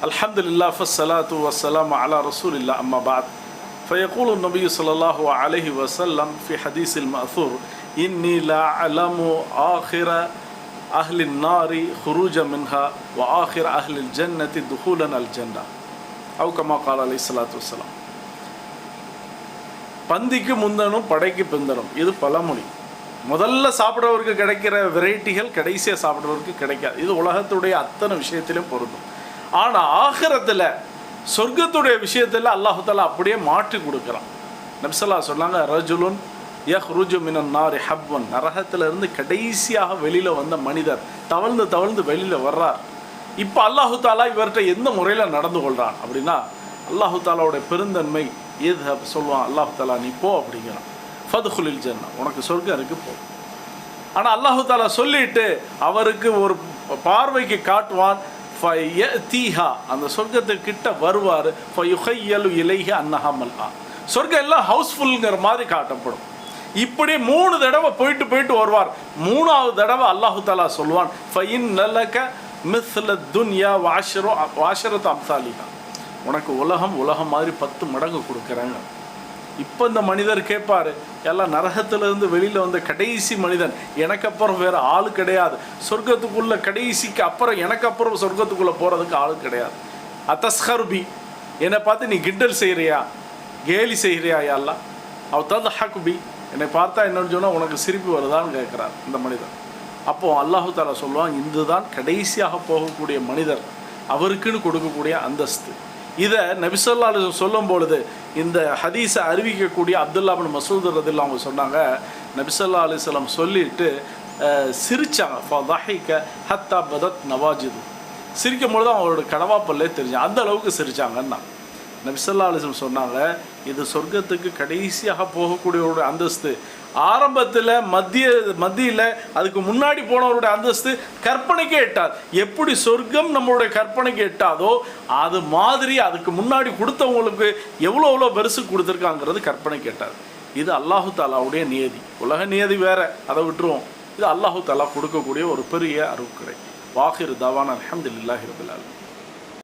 الحمد لله فالصلاة والسلام على رسول الله أما بعد فيقول النبي صلى الله عليه وسلم في حديث المأثور إني لا أعلم آخر أهل النار خروجا منها وآخر أهل الجنة دخولا الجنة أو كما قال عليه الصلاة والسلام. பந்திக்கு முந்தனும் படைக்கு பிந்தனும், இது பழமொழி. முதல்ல சாப்பிட்றவருக்கு கிடைக்கிற வெரைட்டிகள் கடைசியாக சாப்பிட்றவருக்கு கிடைக்காது. இது உலகத்துடைய அத்தனை விஷயத்திலும் பொருந்தும். ஆனால் ஆகிரத்தில் சொர்க்கத்துடைய விஷயத்தில் அல்லாஹு தாலா அப்படியே மாற்றி கொடுக்குறான். நபி ஸல்லல்லாஹு சொன்னாங்க, ரஜுலுன் யஹ்ருஜு மினன் நாரி ஹப்வன், நரகத்திலிருந்து கடைசியாக வெளியில் வந்த மனிதர் தவழ்ந்து தவழ்ந்து வெளியில் வர்றார். இப்போ அல்லாஹு தாலா இவர்கிட்ட எந்த முறையில் நடந்து கொள்கிறான் அப்படின்னா, அல்லாஹு தாலாவுடைய பெருந்தன்மை எது சொல்லுவான். அல்லாஹு தாலா நீ போ அப்படிங்கிறான். ஃபதுகுலில் ஜன்னா, உனக்கு சொர்க்கம் இருக்கு போ. ஆனால் அல்லாஹு தாலா சொல்லிட்டு அவருக்கு ஒரு பார்வைக்கு காட்டுவான். ஃபயதீஹா, அந்த சொர்க்கத்துக்கிட்ட வருவார். ஃபயுஹையலு இலைஹி அன்னஹா மல்ஆ, சொர்க்கம் எல்லாம் ஹவுஸ்ஃபுல்ங்கிற மாதிரி காட்டப்படும். இப்படி 3 தடவை போயிட்டு போயிட்டு வருவார். 3ஆவது தடவை அல்லாஹு தாலா சொல்லுவான், ஃபஇன்னலக மிஸ்ல துன்யா வாஷரத் அம்சாலிஹா, உனக்கு உலகம் மாதிரி 10 மடங்கு கொடுக்குறாங்க. இப்போ இந்த மனிதர் கேட்பார், எல்லாம் நரகத்திலிருந்து வெளியில் வந்த கடைசி மனிதன், எனக்கு அப்புறம் வேறு ஆள் கிடையாது, சொர்க்கத்துக்குள்ளே கடைசிக்கு அப்புறம் எனக்கு அப்புறம் சொர்க்கத்துக்குள்ளே போகிறதுக்கு ஆள் கிடையாது. அத்தஸ்ஹர்பி, என்னை பார்த்து நீ கிண்டல் செய்கிறியா, கேலி செய்கிறியா யாரெல்லாம்? அவ தத்ஹகுபி, என்னை பார்த்தா என்னன்னு சொன்னால் உனக்கு சிரிப்பு வருதான்னு கேட்குறார் இந்த மனிதர். அப்போது அல்லாஹு தாலா சொல்லுவான், இதுதான் கடைசியாக போகக்கூடிய மனிதர், அவருக்குன்னு கொடுக்கக்கூடிய அந்தஸ்து. இதை நபி ஸல்லல்லாஹு அலைஹி வஸல்லம் சொல்லும் பொழுது இந்த ஹதீஸை அறிவிக்கக்கூடிய அப்துல்லா இப்னு மஸ்ஊத் ரலியல்லாஹு அவங்க சொன்னாங்க, நபி ஸல்லல்லாஹு அலைஹி வஸல்லம் சொல்லிட்டு சிரிச்சாங்க. ஃபதஹிக ஹத்தா பதத் நவாஜிது, சிரிக்கும் பொழுது அவங்களோட கடவாப்பல்லே தெரிஞ்சாங்க, அந்த அளவுக்கு சிரிச்சாங்கன்னா. நபி ஸல்லல்லாஹு அலைஹி வஸல்லம் சொன்னாங்க, இது சொர்க்கத்துக்கு கடைசியாக போகக்கூடியவருடைய அந்தஸ்து. ஆரம்பத்தில் மத்தியில் அதுக்கு முன்னாடி போனவருடைய அந்தஸ்து கற்பனைக்கே எட்டாது. எப்படி சொர்க்கம் நம்மளுடைய கற்பனைக்கு எட்டாதோ அது மாதிரி அதுக்கு முன்னாடி கொடுத்தவங்களுக்கு எவ்வளோ பெருசு கொடுத்துருக்காங்கிறது கற்பனைக்கு எட்டாது. இது அல்லாஹு தாலாவுடைய நியதி. உலக நியதி வேறு, அதை விட்டுருவோம். இது அல்லாஹு தாலா கொடுக்கக்கூடிய ஒரு பெரிய அருட்கொடை. வாஹிர் தாவான் அல்ஹம்துலில்லாஹி ரப்பில் ஆலமீன்.